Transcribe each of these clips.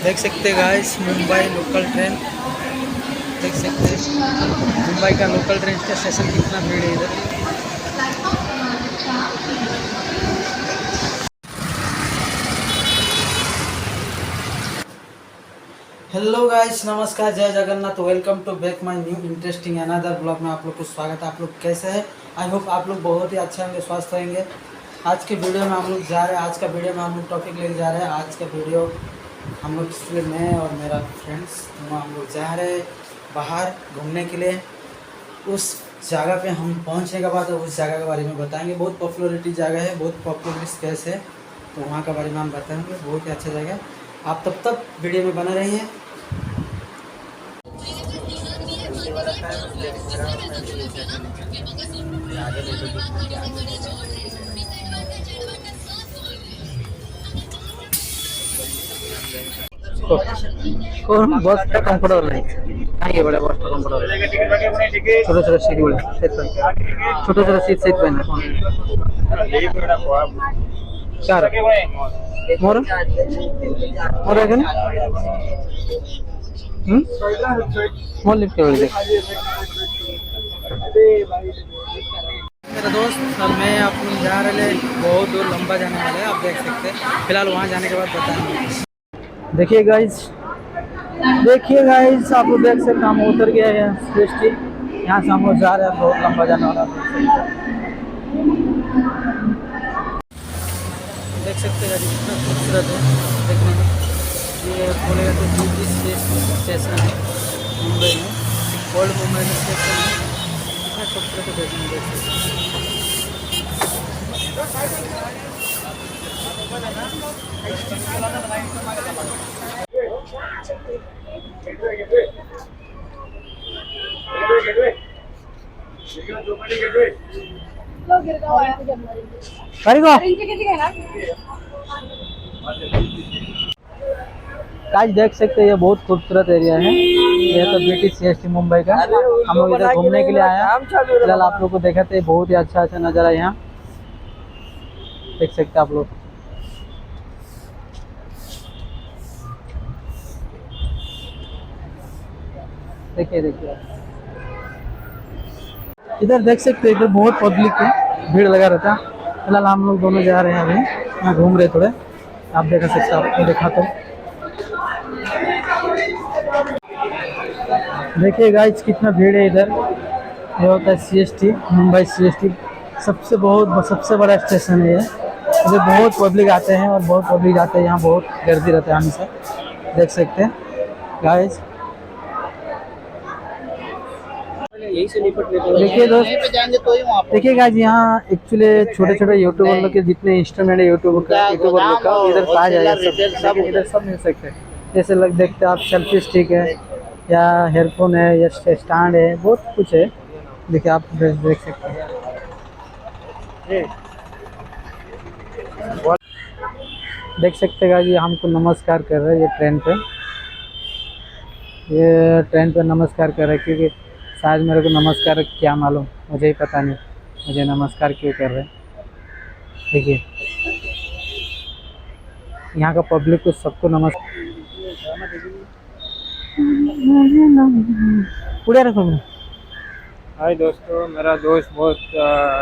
देख सकते हैं गाइस, मुंबई लोकल ट्रेन देख सकते हैं। मुंबई का लोकल ट्रेन का स्टेशन कितना भीड़ है इधर। हेलो गाइस, नमस्कार, जय Jagannath, welcome to back my new interesting another blog में आप लोग को स्वागत है। आप लोग कैसे हैं? आई होप आप लोग बहुत ही अच्छे होंगे, स्वस्थ होंगे। आज के वीडियो में हम लोग जा रहे हैं, आज का वीडियो में हम लोग टॉपिक लेके जा रहे हैं। आज का वीडियो हम लोग इसलिए मैं और मेरा फ्रेंड्स दोनों हम लोग जा रहे हैं बाहर घूमने के लिए। उस जगह पे हम पहुंचने के बाद उस जगह के बारे में बताएंगे। बहुत पॉपुलरिटी जगह है, बहुत पॉपुलर स्पेस है, तो वहाँ के बारे में हम बताएंगे। बहुत ही अच्छा जगह है, आप तब तक वीडियो में बने रहिए। बस कंफर्टेबल नहीं कहीं बड़े बस कंफर्टेबल छोटे छोटे सीट बोले छोटे छोटे सीट सीट पे चार मोर मोर है ना मोर लिफ्ट के बोले मेरा दोस्त और मैं अपने जा रहे बहुत दूर लंबा जाने वाले हैं। आप देख सकते हैं, फिलहाल वहाँ जाने के बाद बताएंगे। देखिए गाइस आप लोग देख सकते हम उतर गए हैं सृष्टि। यहाँ से हम लोग जा रहे हैं, बहुत लंबा जाने वाला देख सकते हैं। कितना खूबसूरत है देखने में। ये बोलेगा तो दिल्ली स्टेशन है, मुंबई में ओल्ड मुंबई में स्टेशन है। कितना खूबसूरत है देखने में, देख सकते गाइस देख सकते हैं, ये बहुत खूबसूरत एरिया है। ये तो BTCST मुंबई का। हम लोग इधर घूमने के लिए आए हैं। फिलहाल आप लोग को दिखाते हैं, बहुत ही अच्छा नज़ारा है यहाँ, देख सकते हैं आप लोग। देखिए इधर देख सकते हैं, इधर बहुत पब्लिक है, भीड़ लगा रहता है। फिलहाल हम लोग दोनों जा रहे हैं, अभी यहाँ घूम रहे थोड़े। आप देखा सकते हैं, आपको देखा तो देखिए गाइस कितना भीड़ है इधर। ये होता है CST मुंबई CST, सबसे बड़ा स्टेशन है ये। इधर बहुत पब्लिक आते हैं और बहुत पब्लिक जाते हैं, यहाँ बहुत गर्दी रहता है हमेशा, देख सकते हैं गाइस। देखिए दोस्त, देखिए गाइस यहाँ एक्चुअली छोटे छोटे यूट्यूबर लोग के जितने इंस्ट्रूमेंट है यूट्यूबर लोग का इधर पाया जाएगा। इधर सब मिल सकते हैं। जैसे लोग देखते हैं आप, सेल्फी स्टिक है या हेडफोन है या स्टैंड है, बहुत कुछ है। देखिए आप देख सकते हैं। देख सकते हैं जी, हमको नमस्कार कर रहे हैं ये ट्रेन पे नमस्कार कर रहे हैं। क्योंकि शायद मेरे को नमस्कार क्या मालूम, मुझे ही पता नहीं मुझे नमस्कार क्यों कर रहे हैं। देखिए यहाँ का पब्लिक को सबको नमस्कार। पुड़िया रखो। हाय दोस्तों, मेरा दोस्त बहुत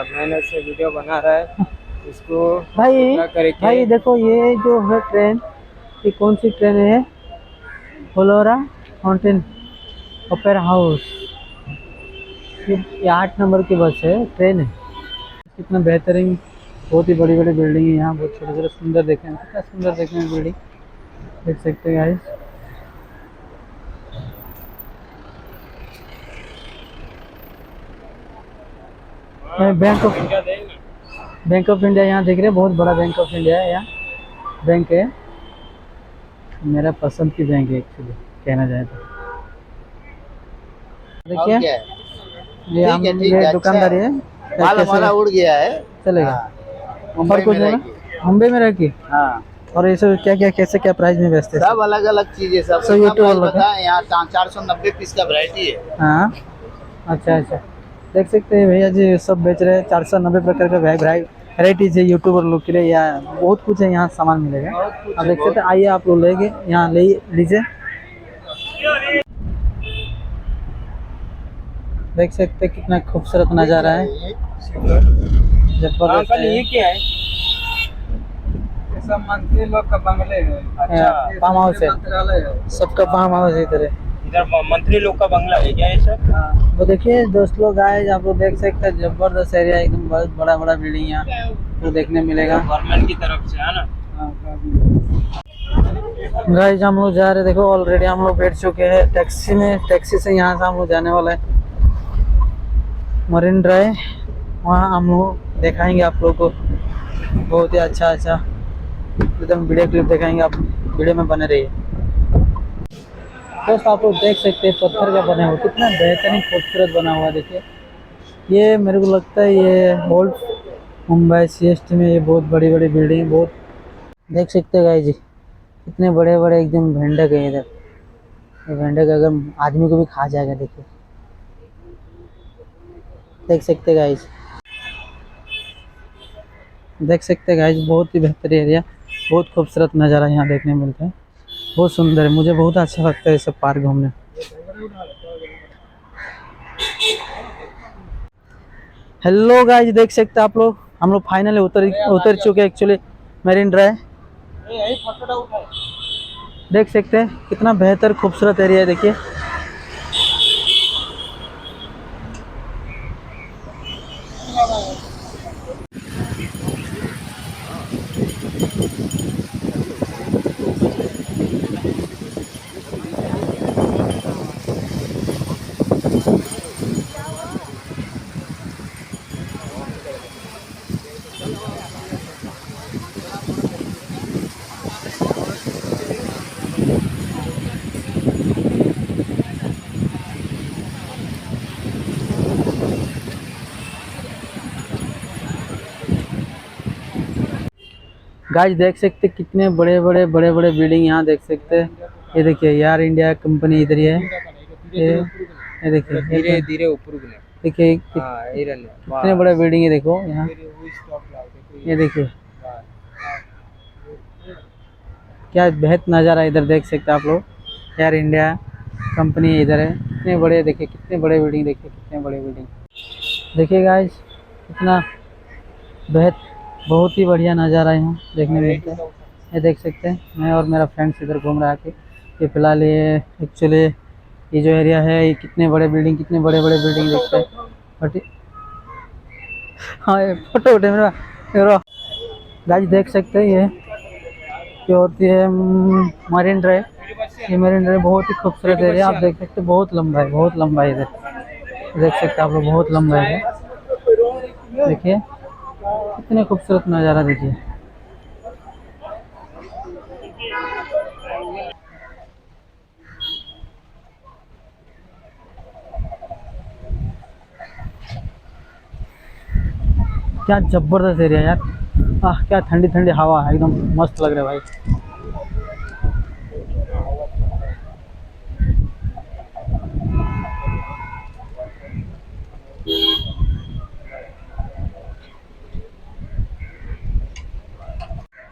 मेहनत से वीडियो बना रहा है। इसको भाई देखो, ये जो है ट्रेन, ये कौन सी ट्रेन है? Flora mountain opera house. ये 8 नंबर की बस है, ट्रेन है। कितना बेहतरीन, बहुत ही बड़ी बड़ी बिल्डिंग है यहाँ, बहुत छोटे छोटे सुंदर देखने में, कितना सुंदर देखने में बिल्डिंग, देख सकते हैं गाइस। बैंक ऑफ इंडिया यहाँ देख रहे हैं, बहुत बड़ा बैंक ऑफ इंडिया है। यहाँ बैंक है, मेरा पसंद की बैंक है एक्चुअली, कहना जाए तो। देखिए ये दुकानदारी है, हमारा उड़ गया है, चलेगा। मुंबई में रह के। हाँ। और ये सब क्या क्या कैसे क्या प्राइस में बेचते हैं? सब अलग अलग चीजें, सब यूट्यूब यहाँ 490 पीस का वैरायटी है। हाँ अच्छा, देख सकते हैं भैया जी सब बेच रहे हैं। 490 प्रकार का वेराइटीज है यूट्यूबर लोग के लिए, या बहुत कुछ है यहाँ सामान मिलेगा। आप देख सकते हैं, आइए आप लोग लेंगे यहाँ ले लीजिए। देख सकते हैं कितना खूबसूरत नज़ारा है, जबरदस्त है। ये क्या है? ये सब मंत्री लोग का बंगले है। अच्छा, फार्म हाउस है, सबका फार्म हाउस है इधर है। इधर मंत्री लोग का बंगला है क्या ये सब? वो देखिए दोस्त लोग आए, आप लोग देख सकते हैं जबरदस्त एरिया, एकदम बहुत बड़ा बड़ा बिल्डिंग यहाँ तो देखने मिलेगा गवर्नमेंट की तरफ से, है ना? गाइस हम लोग जा रहे, देखो ऑलरेडी हम लोग बैठ चुके हैं टैक्सी में। टैक्सी से यहाँ से हम लोग जाने वाला है मरीन ड्राइव। वहाँ हम लोग दिखाएंगे आप लोग को बहुत ही अच्छा एकदम वीडियो क्लिप दिखाएंगे, आप वीडियो में बने रहिए। दोस्त आप लोग देख सकते हैं पत्थर का बना हुआ, कितना बेहतरीन खूबसूरत बना हुआ। देखिए ये मेरे को लगता है ये ओल्ड मुंबई CST में ये बहुत बड़ी बड़ी बिल्डिंग, बहुत देख सकते हैं गाइस जी, कितने बड़े बड़े एकदम भेंडक है इधर। ये भेंडक अगर आदमी को भी खा जाएगा। देखिए देख सकते गाइस, देख सकते गाइस, बहुत ही बेहतरीन एरिया, बहुत खूबसूरत नज़ारा यहाँ देखने मिलता है, बहुत सुंदर है। मुझे बहुत अच्छा लगता है सब पार्क घूमने। हेलो गाइस, देख सकते हैं आप लोग, हम लोग फाइनली उतर चुके हैं एक्चुअली मरीन ड्राइव। देख सकते हैं कितना बेहतर खूबसूरत एरिया है। देखिए गाइस, देख सकते कितने बड़े बड़े बिल्डिंग यहाँ देख सकते हैं। ये देखिए यार इंडिया कंपनी इधर ही है। ये देखिए धीरे धीरे ऊपर देखिए कितने बड़े बिल्डिंग है, देखो यहाँ। ये देखिए क्या बेहद नज़ारा इधर देख सकते हैं आप लोग। यार इंडिया कंपनी इधर है, कितने बड़े, देखिए कितने बड़े बिल्डिंग, देखिए कितने बड़े बिल्डिंग। देखिए गाइस कितना बेहद, बहुत ही बढ़िया नज़ारा यहाँ देखने में मिलता है। ये देख सकते हैं मैं और मेरा फ्रेंड्स इधर घूम रहा है। ये फिलहाल ये एक्चुअली ये जो एरिया है, ये कितने बड़े बिल्डिंग देखते हैं। बट हाँ ये फोटो उठे मेरा गाइस, देख सकते हैं ये जो होती है मरीन ड्राइव। ये मरीन ड्राइव बहुत ही खूबसूरत एरिया, आप देख सकते हैं, बहुत लंबा है इधर। देख सकते हैं आप लोग, बहुत लंबा है। देखिए कितने खूबसूरत नज़ारा, देखिए क्या जबरदस्त एरिया यार। क्या ठंडी ठंडी हवा है, एकदम मस्त लग रहा है भाई।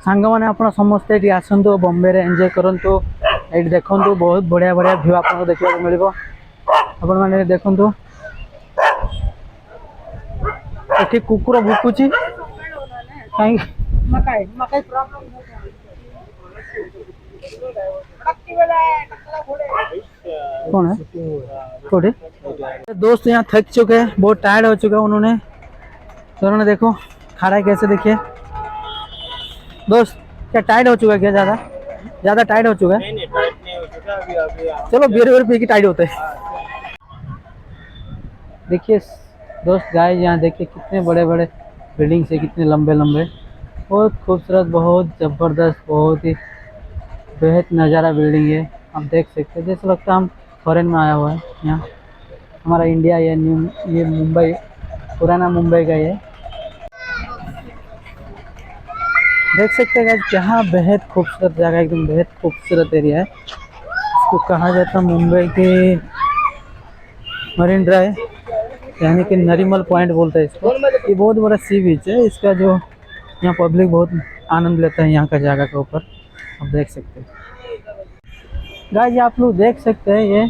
सांगमाने आपण समस्ते ये आसतु बॉम्बे रे एंजॉय करंतु। ये देखंतु बहुत बढ़िया बढ़िया व्यू आपको देखा मिलिबो। आपण माने देखंतु एठी कुकुर भुकुची काई मकाई प्रॉब्लम कौन है कोठे दोस्त यहाँ थक चुके हैं, बहुत टायर्ड हो चुके हैं उन्होंने। तो उन्होंने देखो खा रहा है कैसे, देखिए दोस्त क्या टाइट हो चुका है, क्या ज्यादा टाइट हो चुका है? नहीं टाइट नहीं हो चुका अभी चलो बियर पी के टाइट होते हैं। देखिए दोस्त गाइस, यहाँ देखिए कितने बड़े बड़े बिल्डिंग्स है, कितने लंबे लंबे, बहुत खूबसूरत, बहुत ज़बरदस्त, बहुत ही बेहद नज़ारा बिल्डिंग है। आप देख सकते हैं, जैसे लगता है हम फॉरेन में आया हुआ है। यहाँ हमारा इंडिया ये मुंबई, पुराना मुंबई का ये देख सकते हैं गाइस, क्या बेहद खूबसूरत जगह, एकदम बेहद खूबसूरत एरिया है। इसको कहा जाता है मुंबई के मरीन ड्राइव, यानी कि नरीमल पॉइंट बोलते हैं इसको। ये बहुत बड़ा सी बीच है, इसका जो यहाँ पब्लिक बहुत आनंद लेता है यहाँ का जगह के ऊपर, आप देख सकते हैं। गाइस ये आप लोग देख सकते हैं,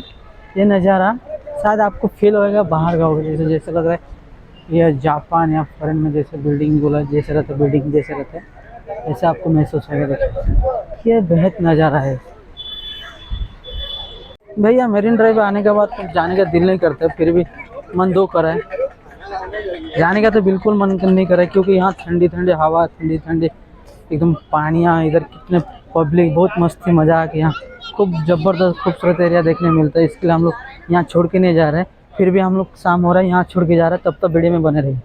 ये नज़ारा शायद आपको फील होगा बाहर का होगा, जैसे जैसे लग रहा है ये जापान या फॉरेन में जैसे बिल्डिंग बोला जैसे रहता है, बिल्डिंग जैसे रहता है, ऐसे आपको महसूस होगा। देखिए ये बेहद नज़ारा है भैया। मेरीन ड्राइव आने के बाद तो जाने का दिल नहीं करता, फिर भी मन दो कर है, जाने का तो बिल्कुल मन नहीं कर रहा है, क्योंकि यहाँ ठंडी ठंडी हवा, ठंडी ठंडी एकदम पानियाँ, इधर कितने पब्लिक, बहुत मस्ती मजा आ के यहाँ खूब ज़बरदस्त खूबसूरत एरिया देखने मिलता है। इसके लिए हम लोग यहाँ छोड़ के नहीं जा रहे हैं, फिर भी हम लोग शाम हो रहा है यहाँ छोड़ के जा रहे हैं, तब तक वीडियो में बने रहिए।